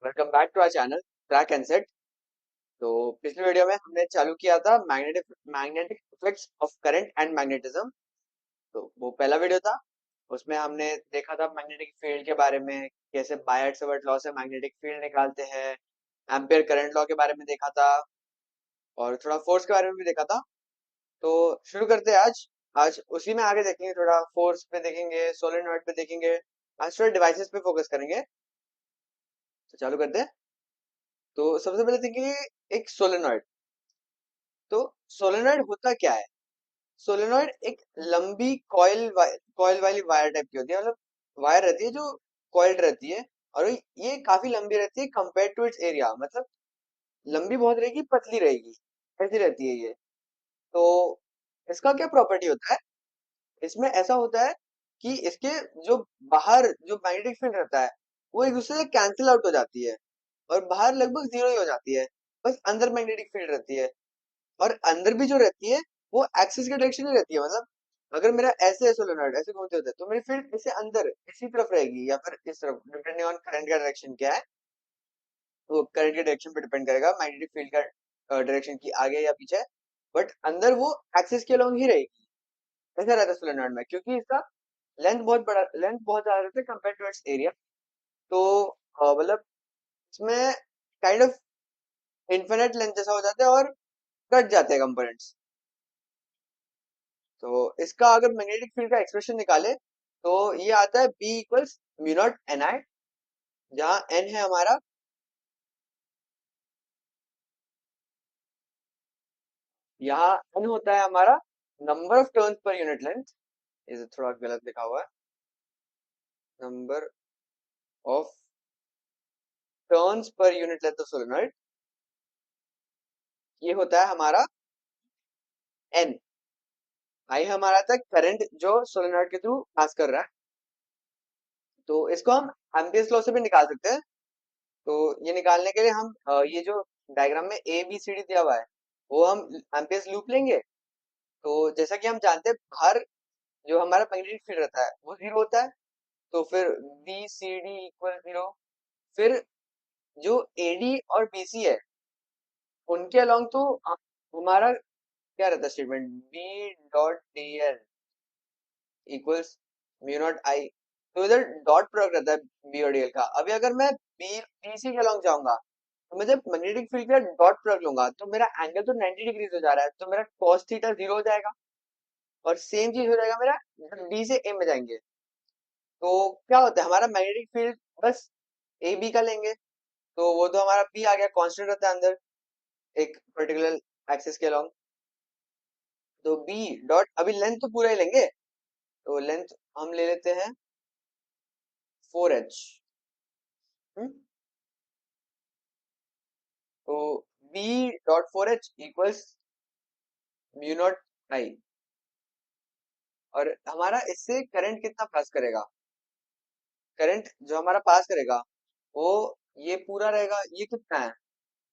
Welcome back to our channel track and set. तो पिछले video में हमने चालू किया था magnetic magnetic effects of current and magnetism. तो वो पहला वीडियो था। उसमें हमने देखा था मैग्नेटिक फील्ड के बारे में, कैसे बायट-सावर्ट लॉ से मैग्नेटिक फील्ड निकालते हैं। एम्पियर करंट लॉ के बारे में देखा था और थोड़ा फोर्स के बारे में भी देखा था। तो शुरू करते हैं आज। आज उसी में आगे देखेंगे, थोड़ा फोर्स पे देखेंगे, सोलेनॉइड पे देखेंगे। आज थोड़ा डिवाइसेस पे फोकस करेंगे। तो चालू करते हैं। तो सबसे पहले देखेंगे एक सोलेनॉइड। तो सोलेनॉइड होता क्या है? सोलेनॉइड एक लंबी कॉइल वाली वायर टाइप की होती है, मतलब वायर रहती है जो कॉइल्ड रहती है। और ये काफी लंबी रहती है कंपेयर टू इट्स एरिया, मतलब लंबी बहुत रहेगी, पतली रहेगी, ऐसी रहती है ये। तो इसका क्या प्रॉपर्टी होता है? इसमें ऐसा होता है कि इसके जो बाहर जो मैग्नेटिक फील्ड रहता है वो एक दूसरे से कैंसिल आउट हो जाती है और बाहर लगभग जीरो ही हो जाती है। बस अंदर मैग्नेटिक फील्ड रहती है। और अंदर भी जो रहती है वो एक्सिस के डायरेक्शन में रहती है, मतलब अगर मेरा ऐसे है सोलेनॉइड ऐसे घूमते होते तो मेरी फील्ड इससे अंदर इसी तरफ रहेगी या फिर इस तरफ, डिपेंडिंग ऑन करंट का डायरेक्शन क्या है। वो करंट के डायरेक्शन पे डिपेंड करेगा मैग्नेटिक फील्ड का डायरेक्शन की आगे या पीछे। बट अंदर वो एक्सिस के अलोंग ही रहेगी। ऐसा रहता है सोलेनॉइड में, क्योंकि इसका लेंथ बहुत ज्यादा रहता है कंपेयर टू इट्स एरिया। तो मतलब इसमें काइंड ऑफ इन्फिनिट लेंथ जैसा हो जाता है और कट जाते हैं कंपोनेंट्स। तो इसका अगर मैग्नेटिक फील्ड का एक्सप्रेशन निकाले तो ये आता है B equals mu not N I, जहाँ एन है हमारा, यहाँ एन होता है हमारा number of turns per unit length. ये थोड़ा गलत लिखा हुआ है, number of turns per unit length of solenoid. ये होता है हमारा एन। आई हमारा था करंट जो सोलेनॉइड के थ्रू पास कर रहा है। तो इसको हम एम्पियर्स लॉ से भी निकाल सकते हैं। तो ये निकालने के लिए हम ये जो डायग्राम में ए बी सी डी दिया हुआ है वो हम एम्पियर्स लूप लेंगे। तो जैसा कि हम जानते हैं बाहर जो हमारा मैग्नेटिक फील्ड रहता है वो जीरो होता है। तो फिर B C D equal zero. फिर जो ए डी और बी सी है उनके अलोंग तो हमारा क्या रहता है statement, B dot D L equals mu not I. तो इधर डॉट प्रोडक्ट रहता है बी और डी एल का। अभी अगर मैं बी बी सी के अलोंग जाऊंगा तो मैं जब मैग्नेटिक फील्ड का डॉट प्रोडक्ट लूंगा तो मेरा एंगल तो 90 डिग्रीज हो जा रहा है, तो मेरा cos थीटा जीरो हो जाएगा। और सेम चीज हो जाएगा मेरा जब डी से ए में जाएंगे। तो क्या होता है हमारा मैग्नेटिक फील्ड बस ए बी का लेंगे तो वो तो हमारा पी आ गया, कांस्टेंट रहता है अंदर एक पर्टिकुलर एक्सिस के अलोंग। तो बी डॉट, अभी लेंथ तो पूरा ही लेंगे, तो लेंथ हम ले लेते हैं 4h। तो B dot 4h equals mu not I. और हमारा इससे करंट कितना पास करेगा? करंट जो हमारा पास करेगा वो ये पूरा रहेगा। ये कितना है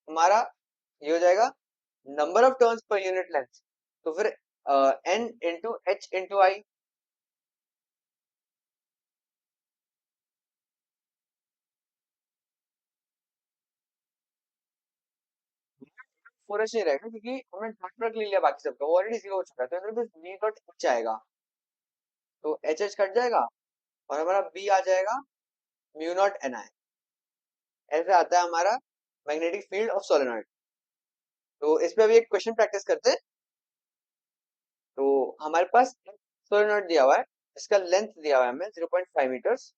हमारा? ये हो जाएगा number of turns per unit length. तो फिर एन इंटू एच इंटू आई। फोर एच नहीं रहेगा क्योंकि हमने डॉट प्रोडक्ट ले लिया बाकी सबका, वो ऑलरेडी जीरो हो चुका है, तो इधर बस बी डॉट एच आएगा। तो एच एच कट जाएगा और हमारा बी आ जाएगा म्यू नॉट एन आई। ऐसे आता है हमारा मैग्नेटिक फील्ड ऑफ सोलेनॉइड। तो इस पे अभी एक क्वेश्चन प्रैक्टिस करते हैं। तो हमारे पास सोलेनॉइड दिया हुआ है, इसका लेंथ दिया हुआ है हमें 0.5 मीटर्स,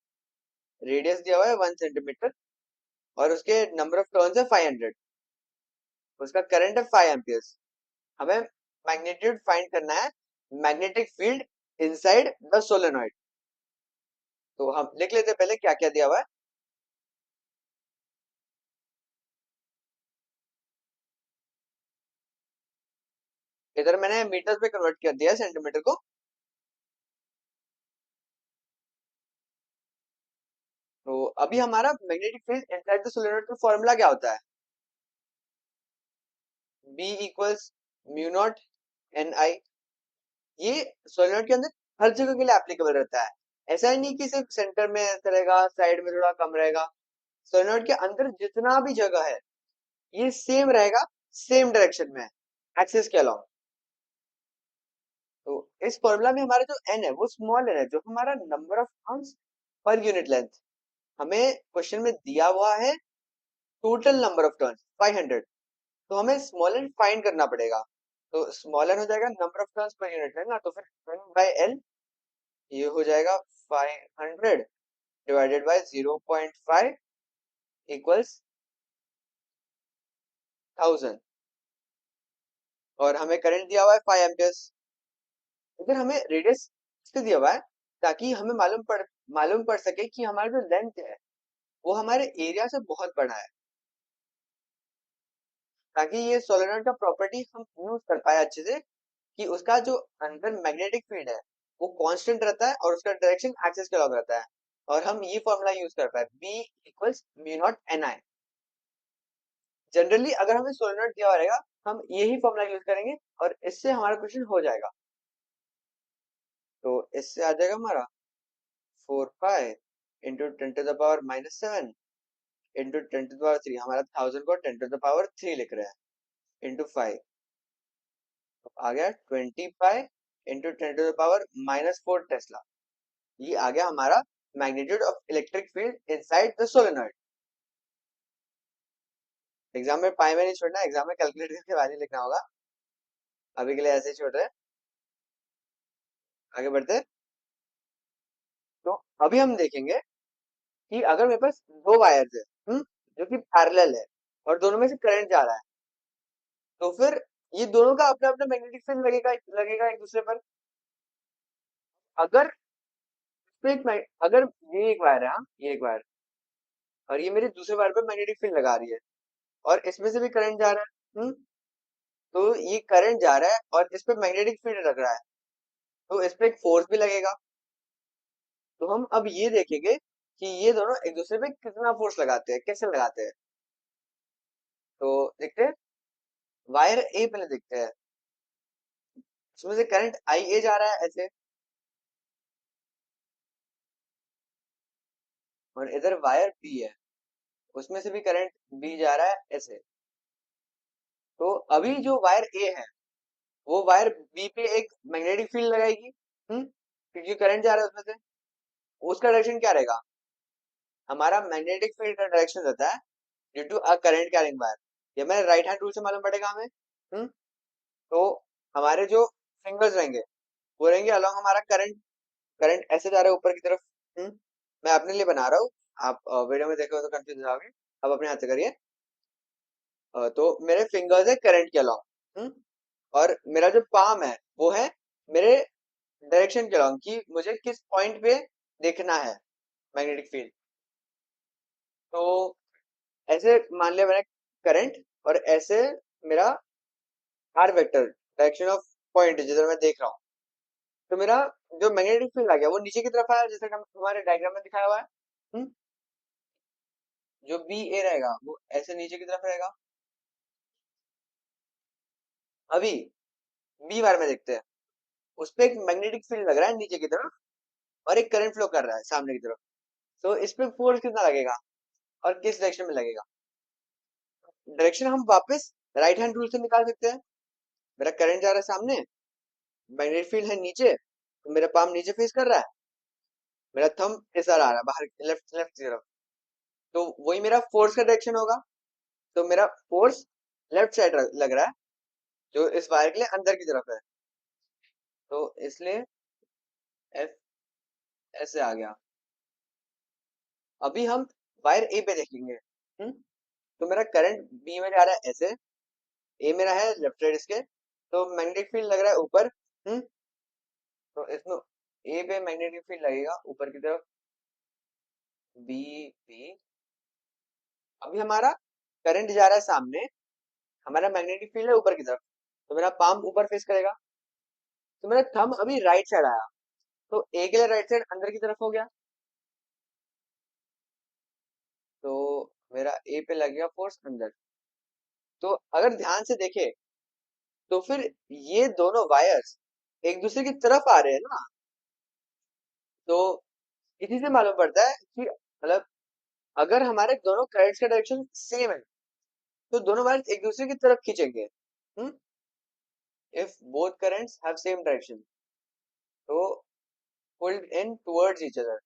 रेडियस दिया हुआ है 1 सेंटीमीटर और उसके नंबर ऑफ टर्न्स है 500। उसका करंट है 5 एम्पियर्स। हमें मैग्नीट्यूड फाइंड करना है magnetic field inside the solenoid. तो हम लिख लेते हैं पहले क्या क्या दिया हुआ है। इधर मैंने मीटर्स में कन्वर्ट कर दिया है सेंटीमीटर को। तो अभी हमारा magnetic field inside the solenoid का फॉर्मूला क्या होता है? B equals mu not N I. ये सोलेनॉइड के अंदर हर जगह के लिए एप्लीकेबल रहता है। ऐसा ही नहीं कि सिर्फ सेंटर में ऐसा रहेगा, साइड में थोड़ा कम रहेगा। सोलेनोइड के अंदर जितना भी जगह है ये सेम रहेगा, सेम डायरेक्शन में, एक्सिस के अलोंग। तो इस फॉर्मूला में हमारा जो एन है वो स्मॉल एन है, जो हमारा number of turns per unit length. हमें क्वेश्चन में दिया हुआ है टोटल नंबर ऑफ टर्न्स 500, तो हमें स्मॉल एन फाइंड करना पड़ेगा। तो स्मॉल एन हो जाएगा number of turns per unit length ना, तो फिर एन बाय एल ये हो जाएगा 500 डिवाइडेड बाय 0.5 इक्वल्स 1000। और हमें करंट दिया हुआ है 5 एम्पियर्स। इधर हमें रेडियस इसलिए दिया हुआ है ताकि हमें मालूम पड़ सके कि हमारा जो लेंथ है वो हमारे एरिया से बहुत बड़ा है, ताकि ये सोलेनोइड का प्रॉपर्टी हम यूज कर पाए अच्छे से, कि उसका जो अंदर मैग्नेटिक फील्ड है वो कांस्टेंट रहता है और उसका डायरेक्शन एक्सिस के अलॉन्ग रहता है। और हम ये फॉर्मूला यूज कर पाए, B equals mu not N I. Generally अगर हमें सोलेनोइड दिया हुआ रहेगा हम यही फॉर्मूला यूज करेंगे और इससे हमारा क्वेश्चन हो जाएगा। तो इससे आ जाएगा हमारा 4 पाई इंटू 10⁻⁻7 इंटू 10⁻3। हमारा 1000 को 10⁻3 लिख रहे हैं इंटू 5, तो आ गया 20 पाई इंटू 10⁻⁻4 टेस्ला। ये आ गया हमारा magnitude of electric field inside the solenoid. Exam में पाई में नहीं छोड़ना, एग्जाम में कैलकुलेट करके वैल्यू लिखना होगा। अभी के लिए ऐसे ही छोड़ रहे हैं, आगे बढ़ते हैं। तो अभी हम देखेंगे कि अगर मेरे पास दो वायर्स है, जो कि पैरेलल है और दोनों में से करंट जा रहा है, तो फिर ये दोनों का अपना अपना मैग्नेटिक फील्ड लगेगा लगेगा एक दूसरे पर। अगर अगर ये एक वायर है, हाँ ये एक वायर, और ये मेरे दूसरे वायर पर मैग्नेटिक फील्ड लगा रही है और इसमें से भी करंट जा रहा है, तो ये करंट जा रहा है और इस पे मैग्नेटिक फील्ड लग रहा है, तो इस पे एक फोर्स भी लगेगा। तो हम अब ये देखेंगे कि ये दोनों एक दूसरे पे कितना फोर्स लगाते हैं, कैसे लगाते हैं। तो देखते हैं, वायर ए पहले देखते हैं। उसमें से करंट आई ए जा रहा है ऐसे, और इधर वायर बी है, उसमें से भी करंट बी जा रहा है ऐसे। तो अभी जो वायर ए है वो वायर बी पे एक मैग्नेटिक फील्ड लगाएगी, क्योंकि करंट जा रहा है उसमें से। उसका डायरेक्शन क्या रहेगा, हमारा मैग्नेटिक फील्ड का डायरेक्शन रहता है due to a current carrying wire. ये हमें राइट हैंड रूल से मालूम पड़ेगा हमें। तो हमारे जो फिंगर्स रहेंगे वो रहेंगे अलॉन्ग हमारा करंट। करंट ऐसे जा रहा है ऊपर की तरफ। मैं अपने लिए बना रहा हूँ, आप वीडियो में देखो तो कंफ्यूज हो जाओगे। अब अपने हाथ से करिए। तो मेरे फिंगर्स है करंट के अलॉन्ग, और मेरा जो पाम है वो है मेरे डायरेक्शन के अलॉन्ग, कि मुझे किस पॉइंट पे देखना है मैग्नेटिक फील्ड। तो ऐसे मान लिया मैंने करंट, और ऐसे मेरा R vector direction of point जिधर मैं देख रहा हूँ। तो मेरा जो मैग्नेटिक फील्ड आ गया वो नीचे की तरफ आया, जैसे कि हमारे डायग्राम में दिखाया हुआ है। हम्म, जो बी ए रहेगा वो ऐसे नीचे की तरफ रहेगा। अभी बी बार में देखते हैं, उस पे एक मैग्नेटिक फील्ड लग रहा है नीचे की तरफ, और एक करंट फ्लो कर रहा है सामने की तरफ। तो इस पे फोर्स कितना लगेगा और किस डायरेक्शन में लगेगा। डायरेक्शन हम वापस राइट हैंड रूल से निकाल सकते हैं। मेरा करंट जा रहा है सामने, मैग्नेटिक फील्ड है नीचे, तो मेरा पाम नीचे फेस कर रहा है, मेरा थंब इस आ रहा है बाहर लेफ्ट लेफ्ट की तरफ, तो वही मेरा फोर्स का डायरेक्शन होगा। तो मेरा फोर्स लेफ्ट साइड लग रहा है, जो इस वायर के लिए अंदर की तरफ है। तो इसलिए एफ ऐसे आ गया। अभी हम वायर ए पे देखेंगे। तो मेरा करंट बी में जा रहा है ऐसे, ए मेरा है लेफ्ट साइड इसके, तो मैग्नेटिक फील्ड लग रहा है ऊपर। तो इसमें ए पे मैग्नेटिक फील्ड लगेगा ऊपर की तरफ, बी बी। अभी हमारा करंट जा रहा है सामने, हमारा मैग्नेटिक फील्ड है ऊपर की तरफ, तो मेरा पाम ऊपर फेस करेगा। तो मेरा थंब अभी राइट साइड आया, तो ए के लिए राइट साइड अंदर की तरफ हो गया, तो मेरा ए पे लगेगा फोर्स अंदर। तो अगर ध्यान से देखे तो फिर ये दोनों वायर्स एक दूसरे की तरफ आ रहे हैं ना। तो इसी से मालूम पड़ता है कि मतलब अगर हमारे दोनों करंट्स का डायरेक्शन सेम है तो दोनों वायर्स एक दूसरे की तरफ खींचेंगे। If both currents have same direction तो pulled in towards each other.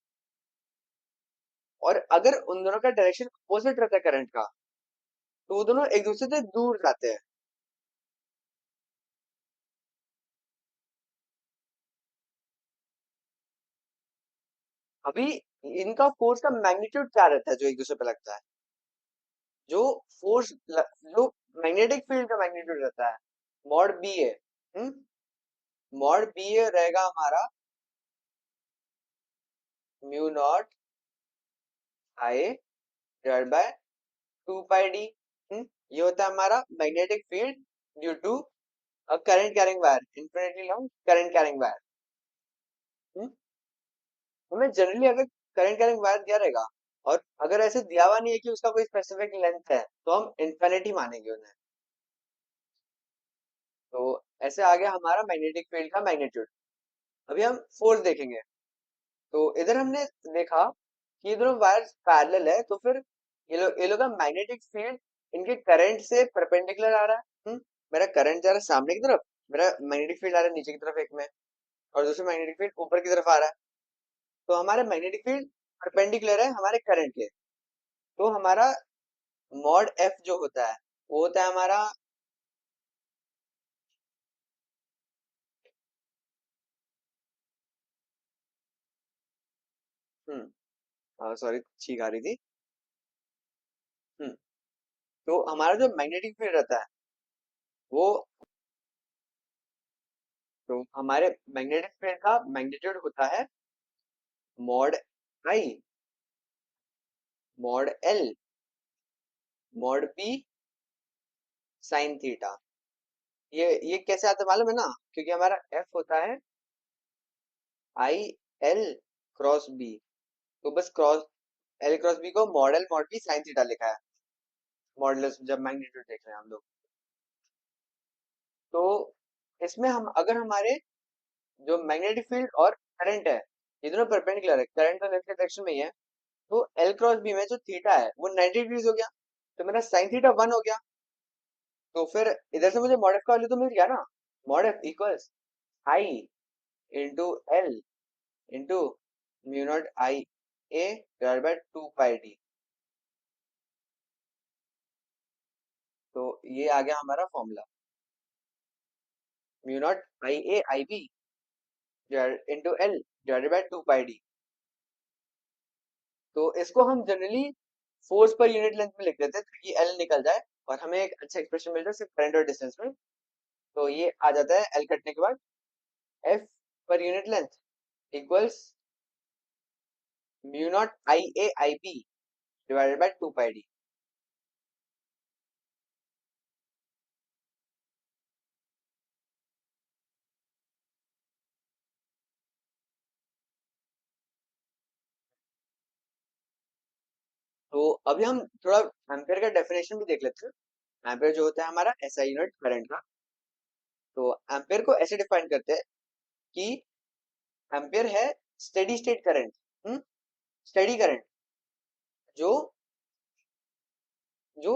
और अगर उन दोनों का डायरेक्शन अपोजिट रहता है करंट का तो वो दोनों एक दूसरे से दूर जाते हैं। अभी इनका फोर्स का मैग्नीट्यूड क्या रहता है जो एक दूसरे पे लगता है? जो फोर्स जो मैग्नेटिक फील्ड का मैग्नीट्यूड रहता है mod B A. Mod B A रहेगा हमारा mu not I divide by 2 pi D. ये होता है हमारा magnetic field due to a current carrying wire, infinitely long current carrying wire. हमें जनरली अगर करंट कैरिंग वायर दिया रहेगा और अगर ऐसे दिया हुआ नहीं है कि उसका कोई स्पेसिफिक लेंथ है तो हम इन्फिनिटी मानेंगे उन्हें। तो ऐसे आ गया हमारा मैग्नेटिक फील्ड का मैग्नीट्यूड। अभी हम फोर्स देखेंगे। तो इधर हमने देखा कि ये दोनों वायर्स पैरेलल है तो फिर ये लोग का मैग्नेटिक फील्ड इनके करंट से परपेंडिकुलर आ रहा है। मेरा करंट जा रहा है सामने की तरफ, मेरा मैग्नेटिक फील्ड आ रहा है नीचे की तरफ एक में, और दूसरा मैग्नेटिक फील्ड ऊपर की तरफ आ रहा है। तो हमारा मैग्नेटिक फील्ड परपेंडिकुलर है हमारे करंट के। तो हमारा मॉड एफ जो होता है वो होता है हमारा सॉरी छींक आ रही थी। हम्म तो हमारा जो मैग्नेटिक फील्ड रहता है वो, तो हमारे मैग्नेटिक फील्ड का मैग्नीट्यूड होता है mod I mod L mod B sine theta. ये कैसे आता है मालूम है ना? क्योंकि हमारा एफ होता है आई एल क्रॉस बी। तो बस क्रॉस एल क्रॉस बी को mod L mod B sine theta लिखा है मॉडुलस जब मैग्नीट्यूड देख रहे हैं हम लोग। तो इसमें हम अगर हमारे जो मैग्नेटिक फील्ड और करंट है ये दोनों परपेंडिकुलर है, करंट तो लेफ्ट डायरेक्शन में ही है, तो एल क्रॉस बी में जो थीटा है वो 90 डिग्रीज हो गया। तो मेरा साइन थीटा 1 हो गया। तो फिर इधर से मुझे मॉड एफ का वैल्यू तो मिल गया ना। Mod F equals I into L into mu not I A divide by 2 pi D. तो ये आ गया हमारा formula mu not I A I B into L divided by 2 pi D. तो इसको हम generally force per unit length में लिख देते हैं ताकि एल निकल जाए और हमें एक अच्छा एक्सप्रेशन मिल जाए सिर्फ करंट और डिस्टेंस में। तो ये आ जाता है एल कटने के बाद F per unit length equals mu not I A I B divided by 2 pi D. तो अभी हम थोड़ा एम्पेयर का डेफिनेशन भी देख लेते हैं। एम्पेयर जो होता है हमारा एसआई यूनिट करंट का। तो एम्पेयर को ऐसे डिफाइन करते हैं कि एम्पेयर है steady state current. Steady current जो जो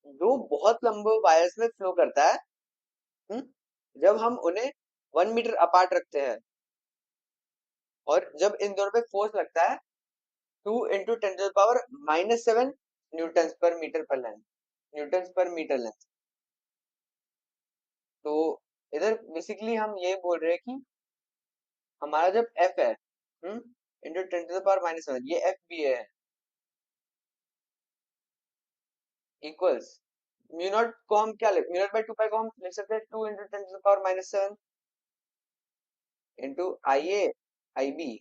जो बहुत लंबे वायर्स में फ्लो करता है। हम्म, जब हम उन्हें 1 मीटर अपार्ट रखते हैं और जब इन दोनों पे फोर्स लगता है 2 × 10⁻⁻⁷ न्यूटन पर मीटर पर लेंथ, न्यूटन पर मीटर लेंथ। तो इधर बेसिकली हम ये बोल रहे हैं कि हमारा जब एफ है × 10⁻⁻⁷ ये एफ भी है इक्वल्स म्यू नॉट को हम क्या लिख म्यू नॉट बाय 2 पाई को हम लिख सकते हैं 2 × 10⁻⁷ into I A I B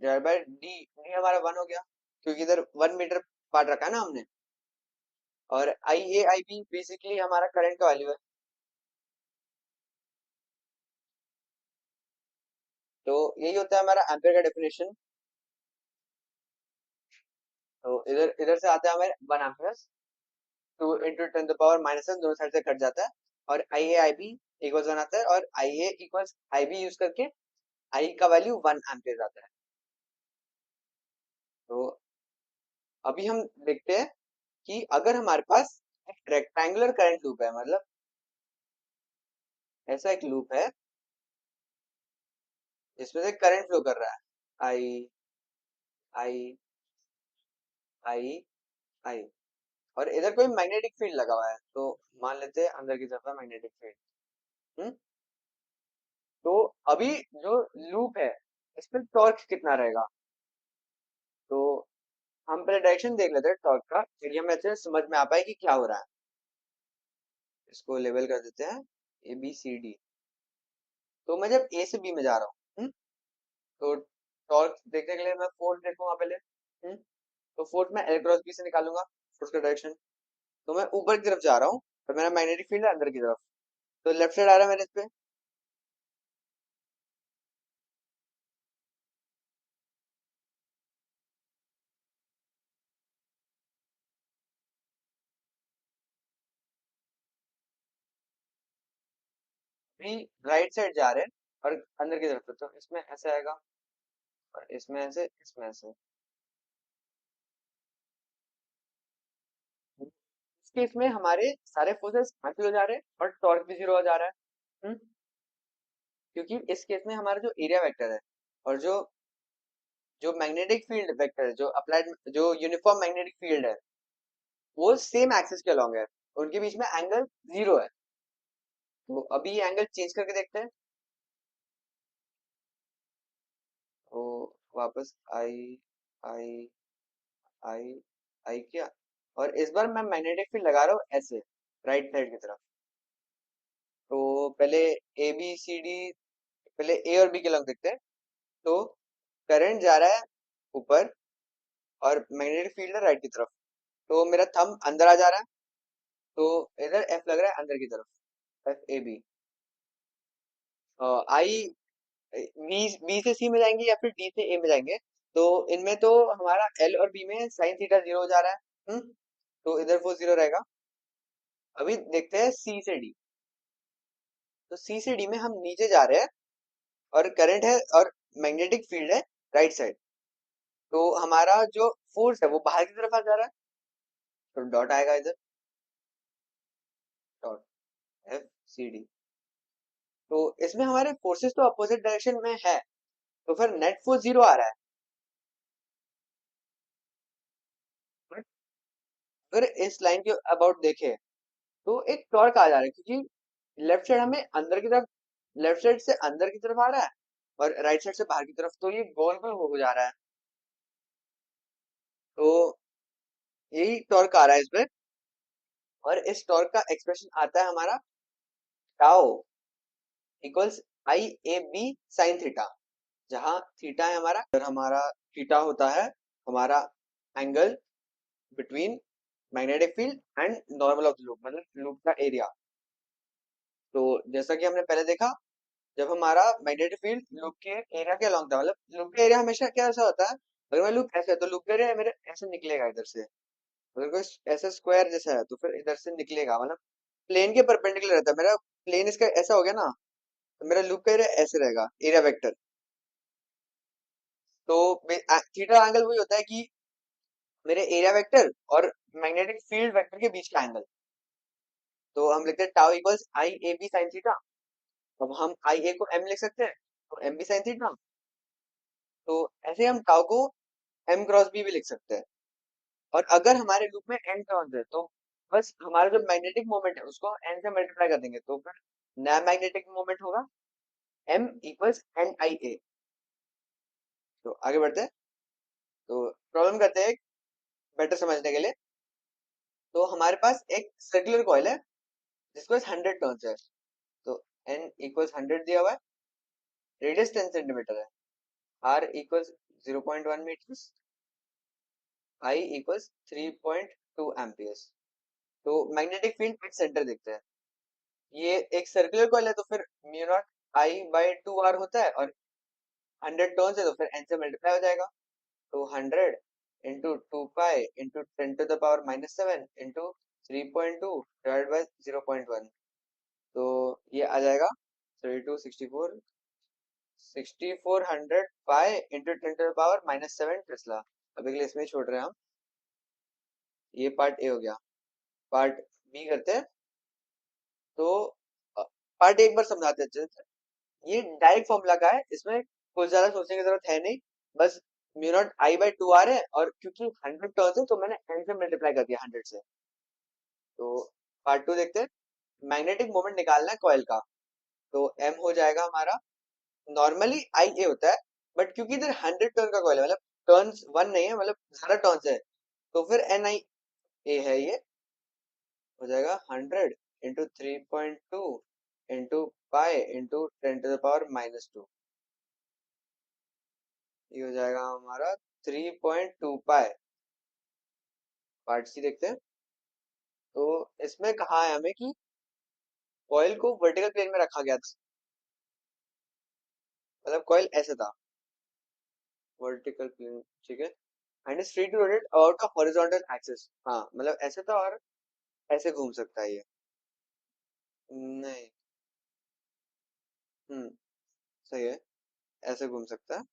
divide by D. D हमारा 1 हो गया क्योंकि इधर 1 मीटर पार्ट रखा है ना हमने। और आई ए आई बी बेसिकली हमारा करंट का वैल्यू है। तो यही होता है हमारा एम्पेयर का डेफिनेशन। तो इधर इधर से आता है हमारे 1 एम्पेयर। 2 × 10⁻⁻⁷ दोनों साइड से कट जाता है और आई ए आई बी इक्वल्स 1 आता है और आई ए इक्वल्स आई बी यूज करके आई का वैल्यू 1 एम्पेयर आता है। तो अभी हम देखते हैं कि अगर हमारे पास एक रेक्टेंगुलर करंट लूप है, मतलब ऐसा एक लूप है जिसमें से करंट फ्लो कर रहा है, आई आई आई आई, और इधर कोई मैग्नेटिक फील्ड लगा हुआ है, तो मान लेते हैं अंदर की तरफ है मैग्नेटिक फील्ड। हम्म तो अभी जो लूप है इस पर टॉर्क कितना रहेगा, तो हम पहले डायरेक्शन देख लेते हैं टॉर्क का, फिर हमें अच्छे से समझ में आ पाए कि क्या हो रहा है। इसको लेवल कर देते हैं ए बी सी डी। तो मैं जब ए से बी में जा रहा हूँ, तो टॉर्क देखने के लिए मैं फोर्स देखूंगा पहले। तो फोर्स मैं एल क्रॉस बी से निकालूंगा, फोर्स का डायरेक्शन। तो मैं ऊपर की तरफ जा रहा हूँ, तो मेरा मैग्नेटिक फील्ड है अंदर की तरफ, तो लेफ्ट साइड आ रहा है मेरे इस पे। भी राइट साइड जा रहे हैं और अंदर की तरफ, तो इसमें ऐसे आएगा और इसमें ऐसे, इसमें ऐसे। इस केस में हमारे सारे फोर्सेस कैंसिल हो जा रहे हैं और टॉर्क भी जीरो हो जा रहा है। हम्म, क्योंकि इस केस में हमारा जो एरिया वेक्टर है और जो जो मैग्नेटिक फील्ड वेक्टर है, जो अप्लाइड, जो यूनिफॉर्म मैग्नेटिक फील्ड है, वो सेम एक्सिस के अलॉन्ग है, उनके बीच में एंगल जीरो है। तो अभी ये एंगल चेंज करके देखते हैं। तो वापस आई आई आई आई किया, और इस बार मैं मैग्नेटिक फील्ड लगा रहा हूँ ऐसे, राइट साइड की तरफ। तो पहले ए बी सी डी, पहले ए और बी के लॉन्ग देखते हैं। तो करंट जा रहा है ऊपर और मैग्नेटिक फील्ड है राइट की तरफ, तो मेरा थंब अंदर आ जा रहा है, तो इधर एफ लग रहा है अंदर की तरफ, F A B. I B, B से सी में जाएंगे या फिर डी से ए में जाएंगे, तो इनमें तो हमारा एल और बी में साइन थीटा जीरो हो जा रहा है। तो इधर वो जीरो रहेगा। अभी देखते हैं सी से डी। तो सी से डी में हम नीचे जा रहे हैं और करंट है और मैग्नेटिक फील्ड है राइट साइड, तो हमारा जो फोर्स है वो बाहर की तरफ आ जा रहा है, तो डॉट आएगा इधर, डॉट एफ सी डी। तो इसमें हमारे फोर्सेस तो अपोजिट डायरेक्शन में है, तो फिर नेट फोर्स जीरो आ रहा है। बट अगर इस लाइन के अबाउट देखें तो एक टॉर्क आ जा रहा है, क्योंकि लेफ्ट साइड हमें अंदर की तरफ, लेफ्ट साइड से अंदर की तरफ आ रहा है और राइट साइड से बाहर की तरफ, तो ये गोल गोल हो जा रहा है। तो यही टॉर्क आ रहा है इसमें, और इस टॉर्क का एक्सप्रेशन आता है हमारा tau equals I A B sine theta, जहाँ थीटा है हमारा, और हमारा थीटा होता है हमारा angle between magnetic field and normal of the loop, मतलब लूप का एरिया। तो जैसा कि हमने पहले देखा, जब हमारा मैग्नेटिक फील्ड लूप के एरिया के अलॉन्ग था, मतलब लूप का एरिया हमेशा क्या ऐसा होता है, अगर मैं लूप ऐसे है तो लूप का एरिया मेरे ऐसे निकलेगा इधर से, अगर कोई ऐसा स्क्वायर जैसा है तो फिर इधर से निकलेगा, मतलब प्लेन के परपेंडिकुलर रहता है मेरा। प्लेन इसका ऐसा हो गया ना, तो मेरा लूप का एरिया ऐसे रहेगा, एरिया वेक्टर। तो थीटा एंगल वही होता है कि मेरे एरिया वेक्टर और मैग्नेटिक फील्ड वेक्टर के बीच का एंगल। तो हम लिखते हैं tau equals I A B sine theta. अब हम आई ए को एम लिख सकते हैं, तो एम बी साइन थीटा। तो ऐसे हम टाउ को एम क्रॉस बी भी लिख सकते हैं। और अगर हमारे लूप में एन टर्न्स है, तो बस हमारा जो मैग्नेटिक मोमेंट है उसको एन से मल्टीप्लाई कर देंगे, तो फिर नया मैग्नेटिक मोमेंट होगा एम इक्वल्स एन आई ए। तो आगे बढ़ते हैं। तो प्रॉब्लम करते हैं बेटर समझने के लिए। तो हमारे पास एक सर्कुलर कॉइल है जिसको 100 टर्न्स है, तो एन इक्वल्स 100 दिया हुआ है, रेडियस 10 सेंटीमीटर है, R equals 0.1 metres, I equals 3.2 amperes. तो मैग्नेटिक फील्ड एट सेंटर देखते हैं। ये एक सर्कुलर कॉइल है, तो फिर mu not I by two R होता है, और 100 टर्न्स है तो फिर एन से मल्टीप्लाई हो जाएगा। तो 100 into two pi into 10 to the power -7 into 3.2 divide by 0.1, तो ये आ जाएगा 32 64 hundred pi into 10 to the power -7 Tesla. अभी के लिए इसमें ही छोड़ रहे हैं हम। ये पार्ट ए हो गया। पार्ट बी करते हैं। तो पार्ट एक बार समझाते हैं अच्छे से। ये डायरेक्ट फॉर्मूला का है, इसमें कुछ ज्यादा सोचने की जरूरत है नहीं। बस mu not I by two आ रहे हैं, और क्योंकि 100 टर्न्स है तो मैंने एन से मल्टीप्लाई कर दिया 100 से। तो पार्ट टू देखते हैं। मैग्नेटिक मोमेंट निकालना है कॉइल का। तो एम हो जाएगा हमारा, नॉर्मली आई ए होता है, बट क्योंकि इधर 100 टर्न का कॉइल है, मतलब टर्न्स वन नहीं है, मतलब ज्यादा टर्न्स है, तो फिर एन आई ए है ये। हो जाएगा 100 इंटू 3.2 इंटू पाई इंटू 10⁻⁻²। ये हो जाएगा हमारा 3.2 पाई। पार्ट सी देखते हैं। तो इसमें कहा है हमें कि कॉइल को वर्टिकल प्लेन में रखा गया था, मतलब कॉइल ऐसे था, वर्टिकल प्लेन, ठीक है, and is free to rotate about the horizontal axis. हाँ, मतलब ऐसे था और ऐसे घूम सकता है ये। नहीं। हम्म, सही है, ऐसे घूम सकता है।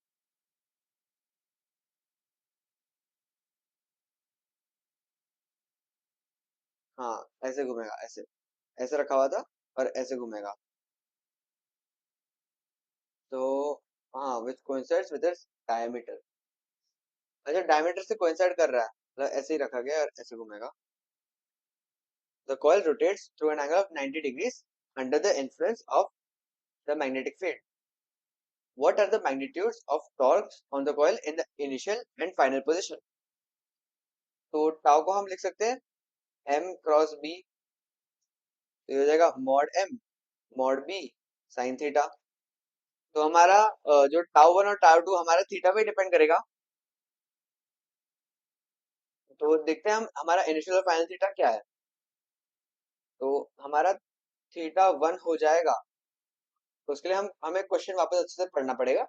हाँ, ऐसे घूमेगा, ऐसे ऐसे रखा हुआ था और ऐसे घूमेगा। तो हाँ, विच कोइंसाइड्स विद इट्स डायमीटर। अच्छा, डायमीटर से कोइंसाइड कर रहा है, मतलब ऐसे ही रखा गया और ऐसे घूमेगा। The coil rotates through an angle of 90 degrees under the influence of the magnetic field. What are the magnitudes of torques on the coil in the initial and final position? तो टाउ को हम लिख सकते हैं M cross B. तो ये हो जाएगा mod M mod B sine theta. तो हमारा जो टाउ वन और टाउ टू हमारा थीटा पे डिपेंड करेगा। तो देखते हैं हम हमारा इनिशियल और फाइनल थीटा क्या है। तो हमारा थीटा वन हो जाएगा। तो उसके लिए हम हमें क्वेश्चन वापस अच्छे से पढ़ना पड़ेगा।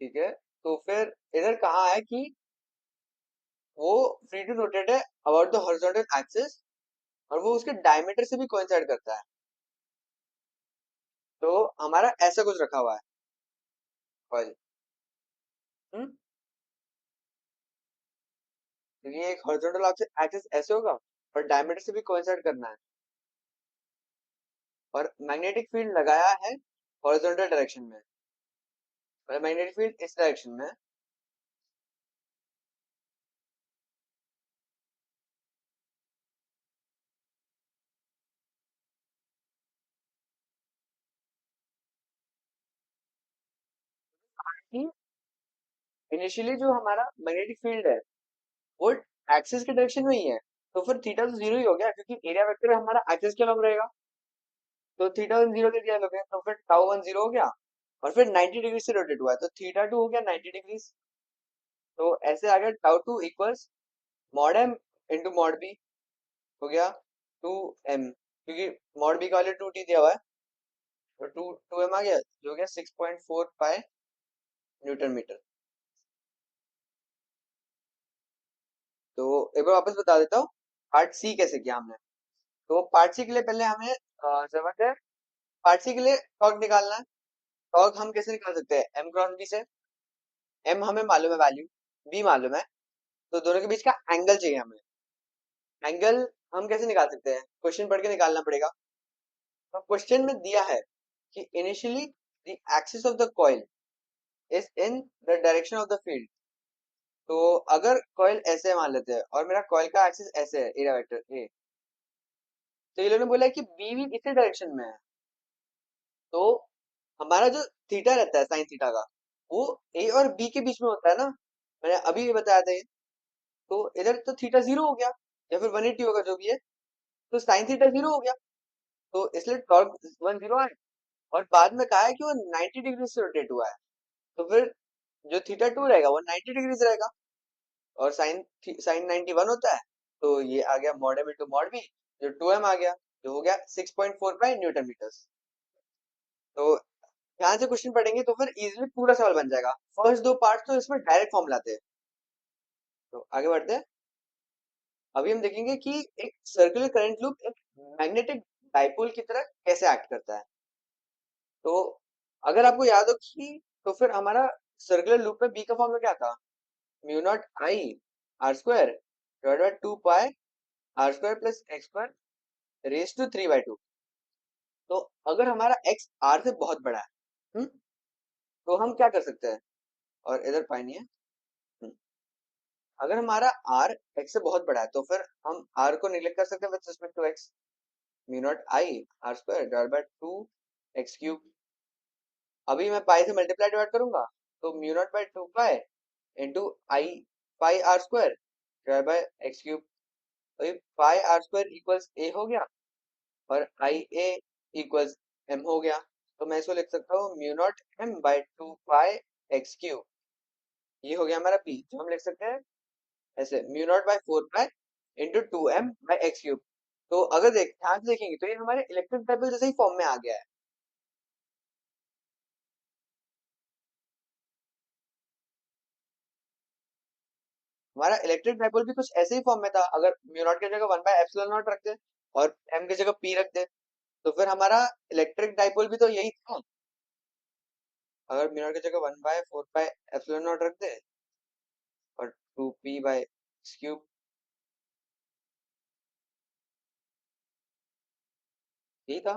ठीक है। तो फिर इधर कहा है कि वो फ्री टू रोटेट है अबाउट द हॉरिजॉन्टल एक्सिस, और वो उसके डायमीटर से भी कोइंसाइड करता है। तो हमारा ऐसा कुछ रखा हुआ है कॉइल। हम्म, क्योंकि एक हॉरिजॉन्टल एक्सिस ऐसे होगा, पर डायमीटर से भी कोइंसाइड करना है, और मैग्नेटिक फील्ड लगाया है हॉरिजॉन्टल डायरेक्शन में, मतलब मैग्नेटिक फील्ड इस डायरेक्शन में है। कि इनिशियली जो हमारा मैग्नेटिक फील्ड है वो एक्सिस के डायरेक्शन में ही है, तो फिर थीटा तो जीरो ही हो गया, क्योंकि एरिया वेक्टर हमारा एक्सिस के अलॉन्ग रहेगा। तो थीटा वन जीरो दे दिया लोग, तो फिर टाउ वन जीरो हो गया, और फिर 90 डिग्री से रोटेट हुआ है, तो थीटा टू हो गया 90 डिग्री। तो ऐसे आ गया tau two equals mod M into mod B. हो गया 2m, क्योंकि मॉड बी का वैल्यू 2t दिया हुआ है, तो 2m आ गया, जो हो गया 6.4 पाई न्यूटन मीटर। तो एक बार वापस बता देता हूँ पार्ट सी कैसे किया हमने। तो पार्ट सी के लिए पहले हमें जरूरत है, पार्ट सी के लिए टॉर्क निकालना है। टॉर्क हम कैसे निकाल सकते हैं, एम क्रॉस बी से। एम हमें मालूम है वैल्यू, बी मालूम है, तो दोनों के बीच का एंगल चाहिए हमें। एंगल हम कैसे निकाल सकते हैं, क्वेश्चन पढ़ के निकालना पड़ेगा। तो क्वेश्चन में दिया है कि initially the axis of the coil is in the direction of the field. तो अगर कॉइल ऐसे मान लेते हैं और मेरा कॉइल का एक्सिस ऐसे है, एरिया वेक्टर ए, तो ये लोगों ने बोला है कि बी भी इसी डायरेक्शन में है। तो हमारा जो थीटा रहता है साइन थीटा का, वो ए और बी के बीच में होता है ना, मैंने अभी भी बताया था ये। तो इधर तो थीटा जीरो हो गया, या फिर 180 होगा जो भी है, तो साइन थीटा जीरो हो गया। तो इसलिए टॉर्क वन जीरो है। और बाद में कहा है कि वो 90 डिग्री से रोटेट हुआ है, तो फिर जो थीटा टू रहेगा वो 90 डिग्री से रहेगा, और साइन 91 होता है। तो ये आ गया mod M into mod B, जो 2m आ गया, जो हो गया 6.4 बाई न्यूटन मीटर्स। तो यहाँ से क्वेश्चन पढ़ेंगे तो फिर इजीली पूरा सवाल बन जाएगा। फर्स्ट दो पार्ट तो इसमें डायरेक्ट फॉर्मूला थे। तो आगे बढ़ते हैं। अभी हम देखेंगे कि एक सर्कुलर करंट लूप एक मैग्नेटिक डाइपोल की तरह कैसे एक्ट करता है। तो अगर आपको याद हो कि, तो फिर हमारा सर्कुलर लूप में बी का फॉर्मूला क्या था, mu not I R square divide by 2 pi R square plus X square raise to 3/2। तो अगर हमारा x r से बहुत बड़ा है, तो हम क्या कर सकते हैं? और इधर पाई नहीं है। हम्म, अगर हमारा r x से बहुत बड़ा है तो फिर हम r को निगलेक्ट कर सकते हैं with respect to x। Mu not I R square divide by 2 x cube. अभी मैं पाई से मल्टीप्लाई डिवाइड करूंगा, तो mu naught by 2 pi into I pi R square divide by x cube. तो ये pi R square equals a हो गया और आई ए इक्वल्स m हो गया। तो मैं इसको लिख सकता हूँ म्यू नॉट m बाय 2 पाई एक्स क्यूब। ये हो गया हमारा p, जो हम लिख सकते हैं ऐसे mu naught by 4 pi into 2m by x cube. तो अगर ध्यान से देखेंगे तो ये हमारे इलेक्ट्रिक डाइपोल जैसे ही फॉर्म में आ गया है। हमारा इलेक्ट्रिक डाइपोल भी कुछ ऐसे ही फॉर्म में था। अगर म्यू नॉट की जगह 1 बाय एप्सिलॉन नॉट रखते और m की जगह p रखते, तो फिर हमारा इलेक्ट्रिक डाइपोल भी तो यही था। अगर म्यू नॉट की जगह 1 बाय 4 पाई एप्सिलॉन नॉट रखते और 2p बाय एक्स क्यूब, यही था।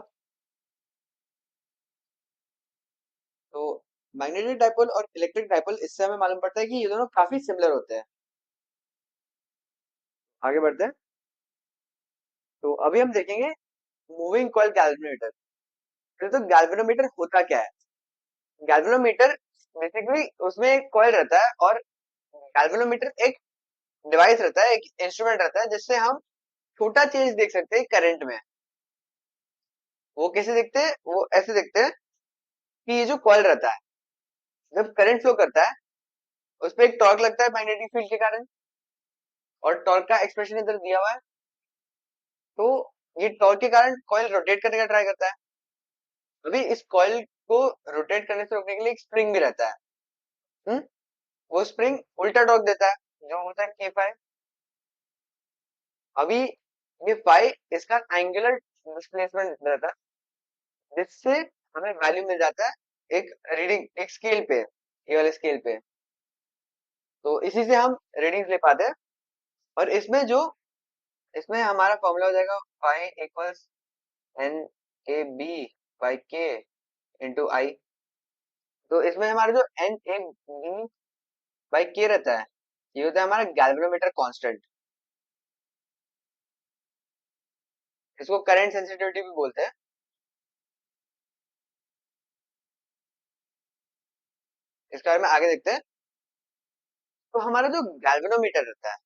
तो मैग्नेटिक डाइपोल और इलेक्ट्रिक डाइपोल, इससे हमें मालूम पड़ता है कि ये दोनों काफी सिमिलर होते हैं। आगे बढ़ते हैं। तो अभी हम देखेंगे मूविंग कॉइल गैल्वेनोमीटर। तो गैल्वेनोमीटर होता क्या है? गैल्वेनोमीटर बेसिकली उसमें एक कॉइल रहता है, और गैल्वेनोमीटर एक डिवाइस रहता है, एक इंस्ट्रूमेंट रहता है जिससे हम छोटा चेंज देख सकते हैं करंट में। वो कैसे दिखते हैं? वो ऐसे दिखते हैं कि ये जो कॉइल रहता है, जब करंट फ्लो करता है, उस पर एक टॉर्क लगता है मैग्नेटिक फील्ड के कारण, और टॉर्क का एक्सप्रेशन इधर दिया हुआ है। तो ये टॉर्क के कारण कॉइल रोटेट करने का ट्राई करता है। अभी इस कॉइल को रोटेट करने से रोकने के लिए एक स्प्रिंग भी रहता है। हम्म वो स्प्रिंग उल्टा टॉर्क देता है, जो होता है के फाई। अभी ये फाई इसका एंगुलर डिस्प्लेसमेंट रहता है, जिससे हमें वैल्यू मिल जाता है एक रीडिंग, एक स्केल पे, ये वाले स्केल पे। तो इसी से हम रीडिंग्स ले पाते हैं। और इसमें हमारा फॉर्मूला हो जाएगा phi equals N A B by K into I. तो इसमें हमारा जो एन ए बी बाई के रहता है, ये होता है हमारा गैल्वेनोमीटर कांस्टेंट। इसको करंट सेंसिटिविटी भी बोलते हैं। इसके बारे में आगे देखते हैं। तो हमारा जो गैल्वेनोमीटर रहता है,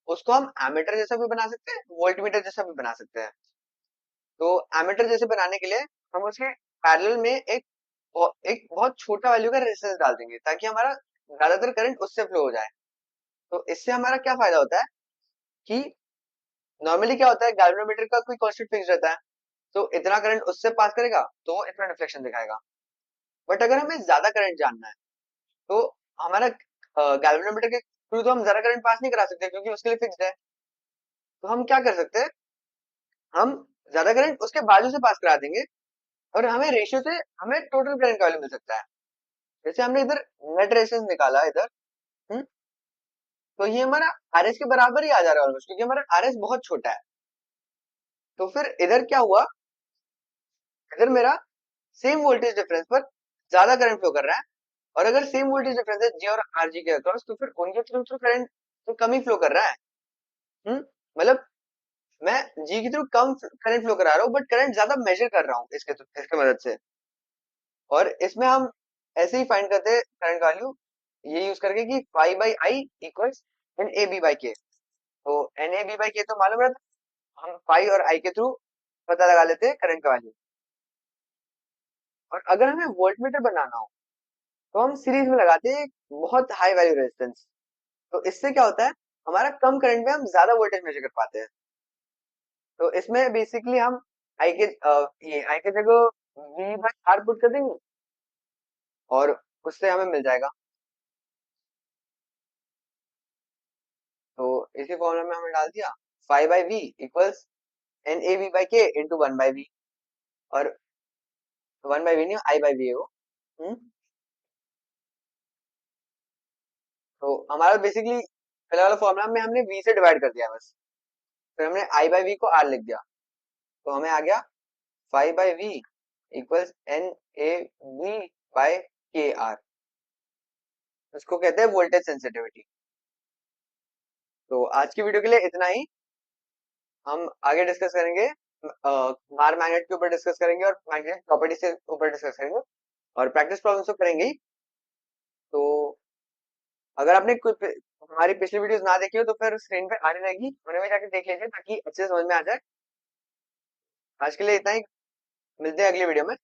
उसको हम एमीटर जैसा भी बना सकते हैं, वोल्टमीटर जैसा भी बना सकते हैं। तो एमीटर जैसे बनाने के लिए हम उसके पैरेलल में एक बहुत छोटा वैल्यू का रेजिस्टेंस डाल देंगे, ताकि हमारा ज्यादातर करंट उससे फ्लो हो जाए। तो इससे हमारा क्या फायदा होता है कि नॉर्मली क्या होता है, गैल्वेनोमीटर का कोई कांस्टेंट फिक्स रहता है, तो इतना करंट उससे पास करेगा तो वो इतना डिफ्लेक्शन दिखाएगा। बट अगर हमें ज्यादा करंट जानना है, तो हमारा गैल्वेनोमीटर के थ्रू तो हम ज्यादा करंट पास नहीं करा सकते, क्योंकि उसके लिए फिक्स्ड है। तो हम क्या कर सकते हैं, हम ज्यादा करंट उसके बाजू से पास करा देंगे, और हमें रेशियो से हमें टोटल करंट का वैल्यू मिल सकता है। जैसे हमने इधर नेट रेजिस्टेंस निकाला इधर, हम्म, तो ये हमारा आरएस के बराबर ही आ जा रहा है ऑलमोस्ट, क्योंकि हमारा आरएस बहुत छोटा है। तो फिर इधर क्या हुआ, इधर मेरा सेम वोल्टेज डिफरेंस पर ज्यादा करंट फ्लो कर रहा है। और अगर सेम वोल्टेज डिफरेंस है जी और आरजी के अक्रॉस, तो फिर उनके थ्रू तो करंट तो कम ही फ्लो कर रहा है। मतलब मैं जी के थ्रू कम करंट फ्लो करा रहा हूँ, बट करंट ज्यादा मेजर कर रहा हूँ इसके मदद से। और इसमें हम ऐसे ही फाइंड करते हैं करंट वैल्यू, ये यूज करके कि phi by I equals N A B by K. तो N A B by K तो मालूम रहता है, हम फाई और आई के थ्रू पता लगा लेते हैं करंट का वैल्यू। और अगर हमें वोल्टमीटर बनाना हो, तो हम सीरीज में लगाते हैं एक बहुत हाई वैल्यू रेजिस्टेंस। तो इससे क्या होता है, हमारा कम करंट में हम ज्यादा वोल्टेज मेजर कर पाते हैं। तो इसमें बेसिकली हम ये आई के जगह वी बाई आर पुट कर देंगे, और उससे हमें मिल जाएगा। तो इसी फॉर्मूला में हमने डाल दिया five by V equals N A V by K into one by V. और वन बाई वी नहीं, आई बाई वी है वो। हम्म तो हमारा बेसिकली पहले वाला फॉर्मूला में हमने v से डिवाइड कर दिया बस, फिर हमने i बाई वी को r लिख दिया, तो हमें आ गया 5/v equals N A V by K R. इसको कहते हैं वोल्टेज सेंसिटिविटी। तो आज की वीडियो के लिए इतना ही। हम आगे डिस्कस करेंगे मार मैग्नेट के ऊपर डिस्कस करेंगे और मैग्नेट प्रॉपर्टी के ऊपर डिस्कस करेंगे, और प्रैक्टिस प्रॉब्लम्स तो करेंगे ही। तो अगर आपने हमारी पिछली वीडियोस ना देखी हो तो फिर स्क्रीन पे आने लगेगी, उन्हें भी जाके देख लीजिए ताकि अच्छे से समझ में आ जाए। आज के लिए इतना ही, मिलते हैं अगली वीडियो में।